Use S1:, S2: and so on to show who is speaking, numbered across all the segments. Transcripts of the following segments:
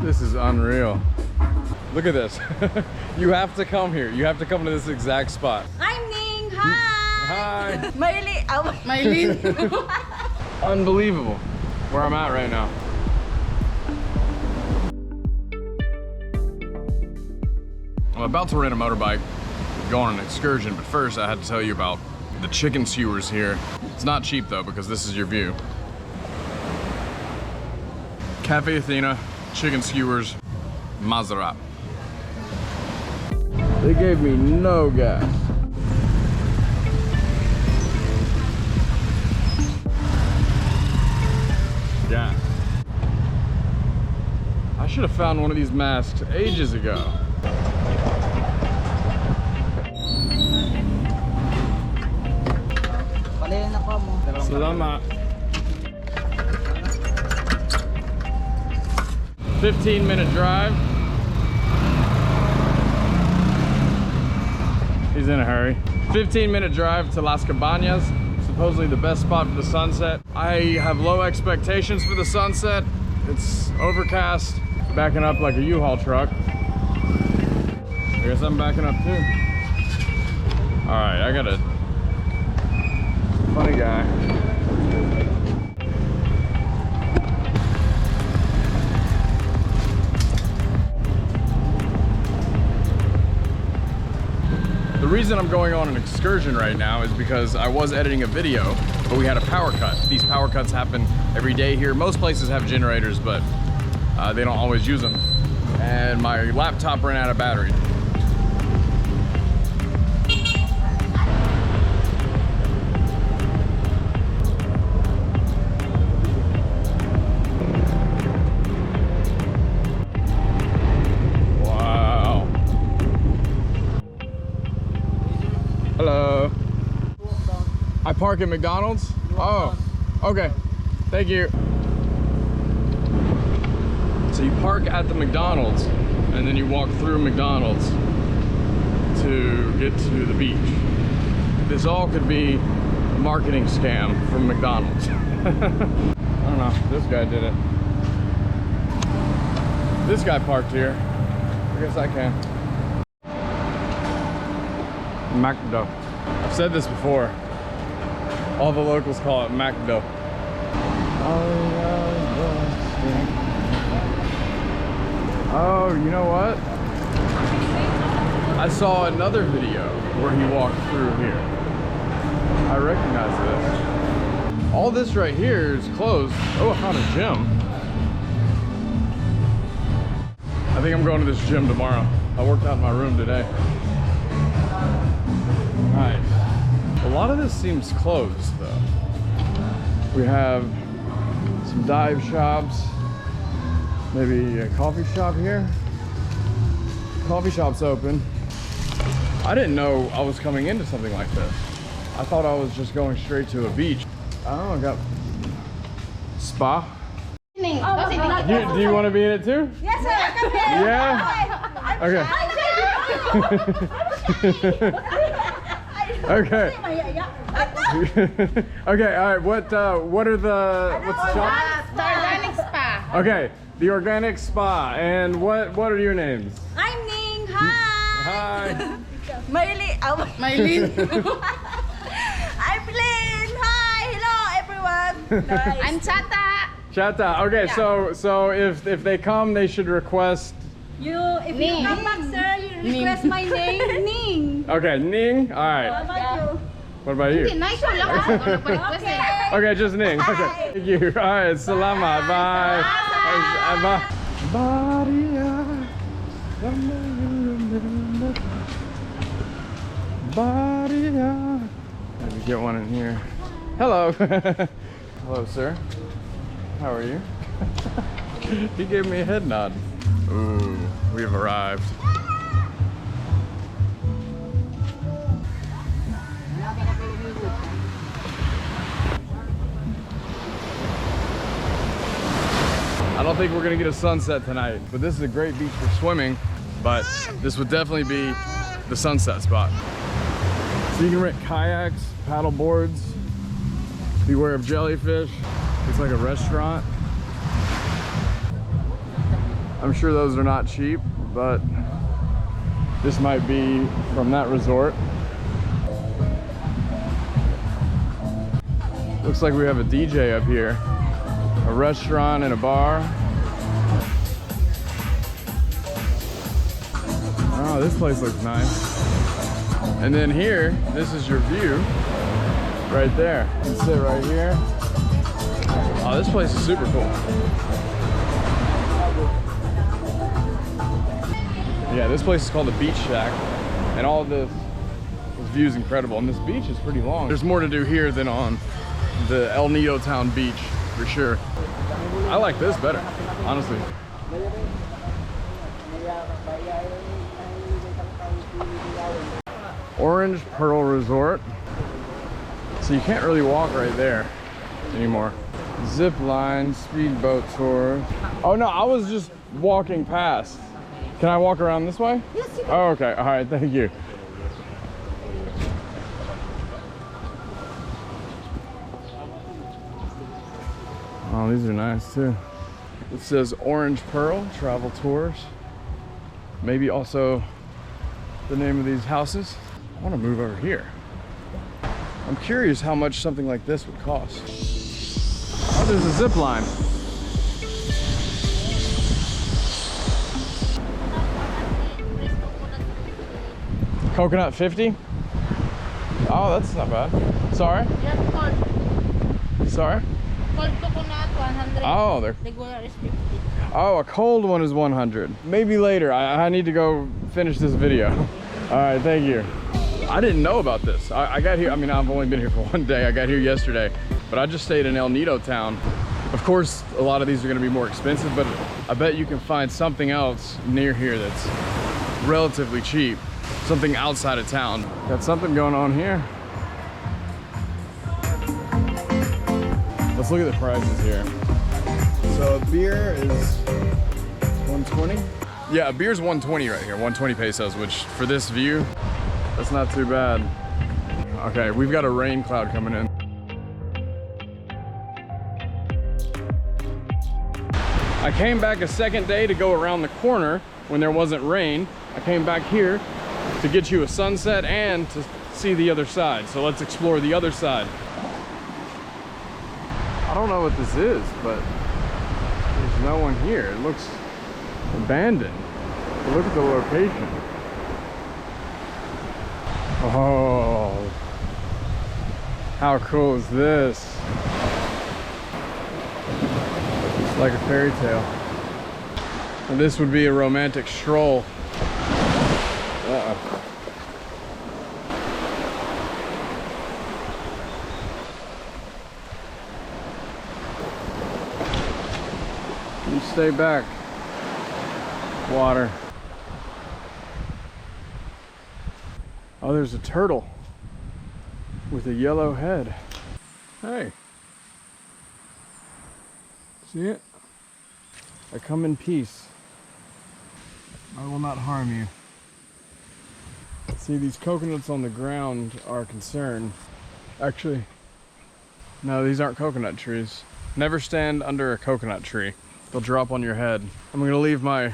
S1: This is unreal. Look at this. You have to come here. You have to come to this exact spot.
S2: I'm Ning. Hi.
S1: Hi.
S2: Maylin.
S1: Unbelievable where I'm at right now. I'm about to rent a motorbike, go on an excursion, but first I had to tell you about the chicken skewers here. It's not cheap though, because this is your view. Cafe Athena, chicken skewers, Maserati. They gave me no gas. Yeah. I should have found one of these masks ages ago. Salamat. 15-minute drive. He's in a hurry. 15-minute drive to Las Cabanas. Supposedly the best spot for the sunset. I have low expectations for the sunset. It's overcast, backing up like a U-Haul truck. I guess I'm backing up too. All right, I got a funny guy. The reason I'm going on an excursion right now is because I was editing a video, but we had a power cut. These power cuts happen every day here. Most places have generators, but they don't always use them. And my laptop ran out of battery. Hello. I park at McDonald's? Oh, okay. Thank you. So you park at the McDonald's and then you walk through McDonald's to get to the beach. This all could be a marketing scam from McDonald's. I don't know, this guy did it. This guy parked here. I guess I can. McDo. I've said this before. All the locals call it McDo. Oh, you know what? I saw another video where he walked through here. I recognize this. All this right here is closed. Oh, I found a gym. I think I'm going to this gym tomorrow. I worked out in my room today. Nice. A lot of this seems closed though. We have some dive shops, maybe a coffee shop here. Coffee shop's open. I didn't know I was coming into something like this. I thought I was just going straight to a beach. Oh, I got spa. Do you want to be in it too?
S2: Yes, sir.
S1: Yeah? Okay. Okay. Okay, all right, what are the, what's the shop?
S3: The organic spa.
S1: Okay, the organic spa, and what are your names?
S2: I'm Ning. Hi.
S1: Hi.
S2: Maylin.
S3: Maylin.
S2: I'm Lin. Hi. Hello, everyone. Nice.
S3: I'm Chata.
S1: Chata, okay,
S3: Yeah.
S1: so if they come, they should request.
S2: If you
S3: Ning.
S2: come back, sir, you request my name, Ning.
S1: Okay, Ning, all
S2: How
S1: right.
S2: about you?
S1: What about you?
S3: Nice lang ako. Ano pa request eh?
S1: Okay, just Ning. Okay, thank you. All right, salamat. Bye. Bye. Maybe get one in here. Hello. Hello, sir. How are you? He gave me a head nod. Ooh, we've arrived. I don't think we're gonna get a sunset tonight, but this is a great beach for swimming, but this would definitely be the sunset spot. So you can rent kayaks, paddle boards, beware of jellyfish. It's like a restaurant. I'm sure those are not cheap, but this might be from that resort. Looks like we have a DJ up here, a restaurant and a bar. Oh, this place looks nice. And then here, this is your view right there. You can sit right here. Oh, this place is super cool. Yeah, this place is called the Beach Shack, and all of this view is incredible. And this beach is pretty long. There's more to do here than on the El Nido Town beach, for sure. I like this better, honestly. Orange Pearl Resort. So you can't really walk right there anymore. Zip line, speedboat tour. Oh no, I was just walking past. Can I walk around this way?
S2: Yes, you can.
S1: Oh, okay. All right, thank you. Oh, these are nice too. It says Orange Pearl Travel Tours. Maybe also the name of these houses. I want to move over here. I'm curious how much something like this would cost. Oh, there's a zip line. Coconut 50? Oh, that's not bad. Sorry?
S3: Just cold.
S1: Sorry?
S3: Cold coconut, 100.
S1: Oh, they're...
S3: Regular is 50.
S1: Oh, a cold one is 100. Maybe later. I need to go finish this video. All right, thank you. I didn't know about this. I got here, I mean, I've only been here for one day. I got here yesterday, but I just stayed in El Nido Town. Of course, a lot of these are gonna be more expensive, but I bet you can find something else near here that's relatively cheap. Something outside of town. Got something going on here. Let's look at the prices here. So a beer is 120. Yeah, a beer's 120 right here, 120 pesos, which for this view, that's not too bad. Okay, we've got a rain cloud coming in. I came back a second day to go around the corner when there wasn't rain. I came back here to get you a sunset and to see the other side. So let's explore the other side. I don't know what this is, but there's no one here. It looks abandoned. But look at the location. Oh, how cool is this? It's like a fairy tale. And this would be a romantic stroll. Uh-oh. You stay back, water. Oh, there's a turtle with a yellow head. Hey, see it? I come in peace. I will not harm you. See, these coconuts on the ground are a concern. Actually, no, these aren't coconut trees. Never stand under a coconut tree. They'll drop on your head. I'm gonna leave my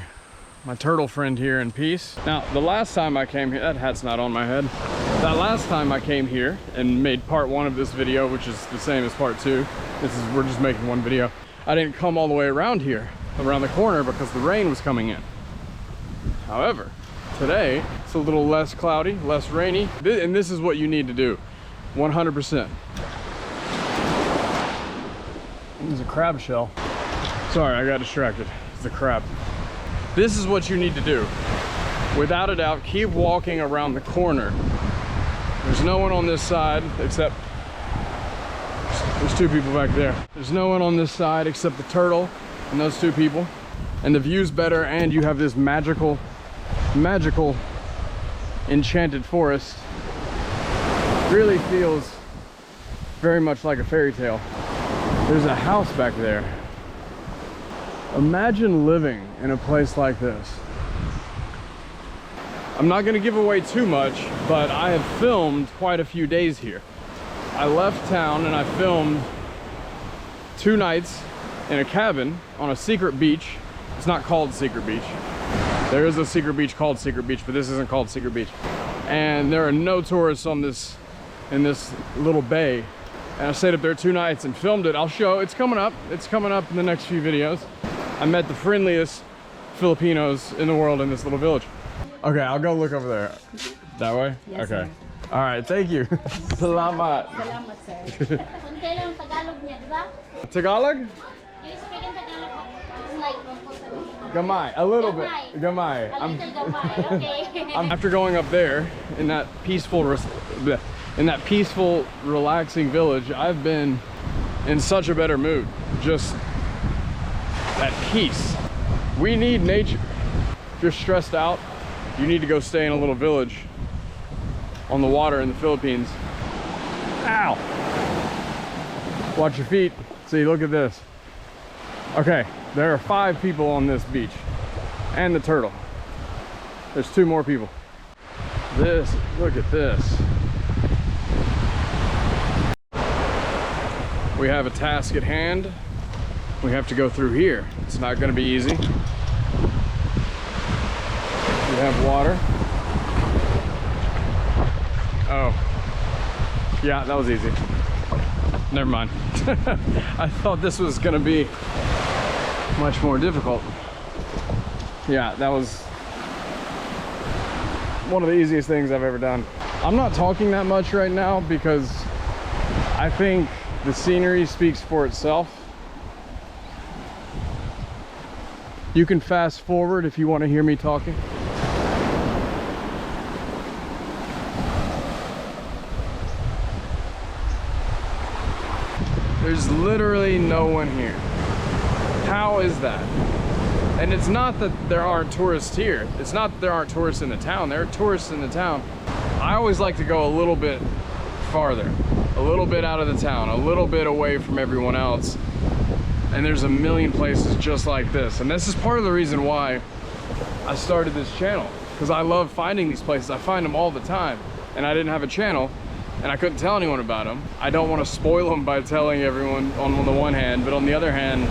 S1: turtle friend here in peace. Now, the last time I came here, that hat's not on my head. That last time I came here and made part 1 of this video, which is the same as part 2. We're just making one video. I didn't come all the way around here, around the corner, because the rain was coming in. However, today, it's a little less cloudy, less rainy, and this is what you need to do, 100%. There's a crab shell. Sorry, I got distracted. It's a crab. This is what you need to do. Without a doubt, keep walking around the corner. There's no one on this side except, there's 2 people back there. There's no one on this side except the turtle and those 2 people. And the view's better, and you have this magical enchanted forest. Really feels very much like a fairy tale. There's a house back there. Imagine living in a place like this. I'm not gonna give away too much, but I have filmed quite a few days here. I left town and I filmed 2 nights in a cabin on a secret beach It's not called Secret Beach. There is a secret beach called Secret Beach, but this isn't called Secret Beach. And there are no tourists on this, in this little bay. And I stayed up there 2 nights and filmed it. I'll show, it's coming up. It's coming up in the next few videos. I met the friendliest Filipinos in the world in this little village. Okay, I'll go look over there. That way?
S2: Yes,
S1: okay.
S2: sir.
S1: All right, thank you. Salamat.
S2: Salamat, sir.
S3: Kunti lang Tagalog niya, di ba?
S1: Tagalog?
S3: You speak in Tagalog? It's like,
S1: Gamay, a little bit. Gamay.
S3: a little gamay, okay.
S1: After going up there in that peaceful, relaxing village, I've been in such a better mood. Just at peace. We need nature. If you're stressed out, you need to go stay in a little village on the water in the Philippines. Ow! Watch your feet. See, look at this. Okay, there are 5 people on this beach and the turtle. There's 2 more people. This, look at this. We have a task at hand. We have to go through here. It's not going to be easy. We have water. Oh, yeah, that was easy. Never mind. I thought this was going to be much more difficult. Yeah, that was one of the easiest things I've ever done. I'm not talking that much right now because I think the scenery speaks for itself. You can fast forward if you want to hear me talking. There's literally no one here. How is that? And it's not that there aren't tourists here. It's not that there aren't tourists in the town. There are tourists in the town. I always like to go a little bit farther, a little bit out of the town, a little bit away from everyone else. And there's a million places just like this. And this is part of the reason why I started this channel, because I love finding these places. I find them all the time. And I didn't have a channel and I couldn't tell anyone about them. I don't want to spoil them by telling everyone on the one hand, but on the other hand,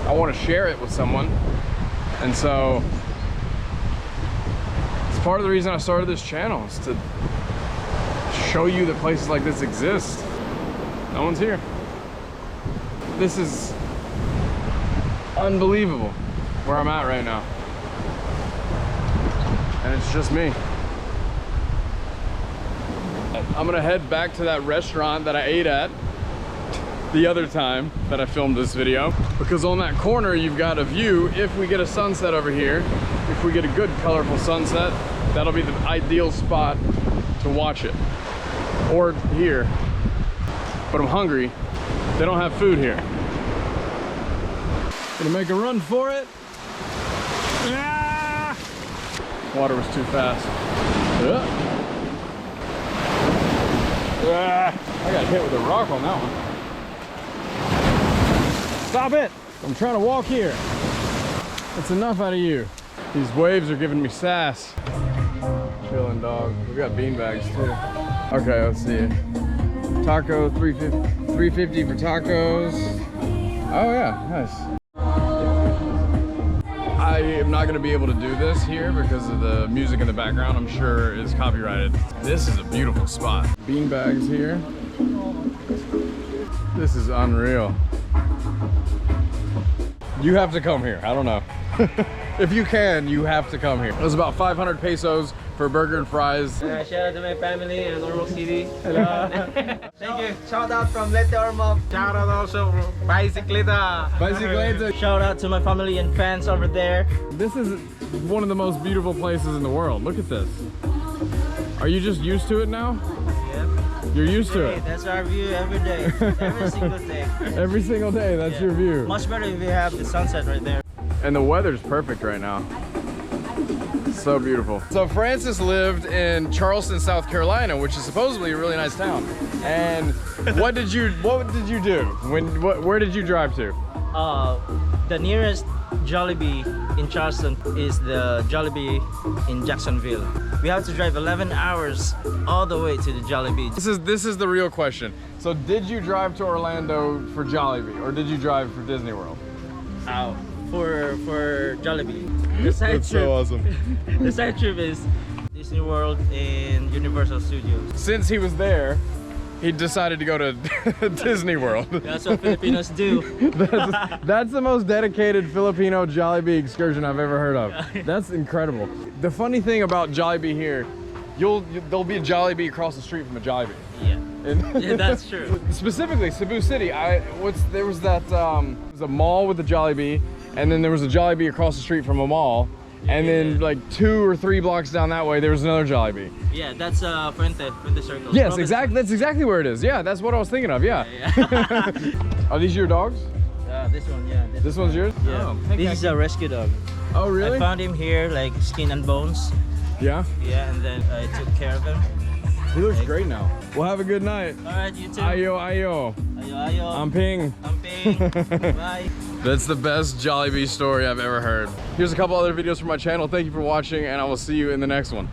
S1: I want to share it with someone. And so it's part of the reason I started this channel, is to show you that places like this exist. No one's here. This is unbelievable where I'm at right now. And it's just me. I'm gonna head back to that restaurant that I ate at the other time that I filmed this video, because on that corner you've got a view. If we get a sunset over here, if we get a good colorful sunset, that'll be the ideal spot to watch it. Or here. But I'm hungry. They don't have food here. Gonna make a run for it. Ah! Water was too fast. Ah! I got hit with a rock on that one. Stop it! I'm trying to walk here. That's enough out of you. These waves are giving me sass. Chilling, dog. We got bean bags too. Okay, let's see. Taco, $3.50 for tacos. Oh yeah, nice. I am not going to be able to do this here because of the music in the background. I'm sure is copyrighted. This is a beautiful spot. Bean bags here. This is unreal. You have to come here. I don't know. If you can, you have to come here. It was about 500 pesos for a burger and fries.
S4: Shout out to my family in Normal City. Hello. Thank you. Shout out from Lete Ormoc. Shout out also from Bicicleta.
S1: Bicicleta.
S4: Shout out to my family and fans over there.
S1: This is one of the most beautiful places in the world. Look at this. Are you just used to it now?
S4: Yep.
S1: You're used to it.
S4: That's our view every day. Every single day.
S1: Every single day, that's your view.
S4: Much better if we have the sunset right there.
S1: And the weather's perfect right now. So beautiful. So Francis lived in Charleston, South Carolina, which is supposedly a really nice town. And what did you do? Where did you drive to?
S4: The nearest Jollibee in Charleston is the Jollibee in Jacksonville. We have to drive 11 hours all the way to the Jollibee.
S1: This is the real question. So did you drive to Orlando for Jollibee or did you drive for Disney World?
S4: Oh, for Jollibee. The side
S1: That's
S4: trip,
S1: so awesome.
S4: the side trip is Disney World and Universal Studios.
S1: Since he was there, he decided to go to Disney World.
S4: That's what Filipinos do.
S1: That's the most dedicated Filipino Jollibee excursion I've ever heard of. That's incredible. The funny thing about Jollibee here, there'll be a Jollibee across the street from a Jollibee.
S4: Yeah.
S1: And
S4: Yeah, that's true.
S1: Specifically, Cebu City. There was that there was a mall with a Jollibee, and then there was a Jollibee across the street from a mall, and then like 2 or 3 blocks down that way there was another Jollibee.
S4: Yeah, that's Fuente Circle.
S1: Yes, exactly. That's exactly where it is. Yeah, that's what I was thinking of. Yeah. Are these your dogs?
S4: This one, yeah.
S1: This one's yours?
S4: Yeah.
S1: Oh,
S4: This is a rescue dog.
S1: Oh, really?
S4: I found him here, like skin and bones.
S1: Yeah.
S4: Yeah, and then I took care of him.
S1: He looks great now. Well, have a good night.
S4: All right, you too.
S1: Ayo, ayo.
S4: Ayo, ayo.
S1: I'm Ping.
S4: I'm Ping. Bye.
S1: That's the best Jollibee story I've ever heard. Here's a couple other videos from my channel. Thank you for watching, and I will see you in the next one.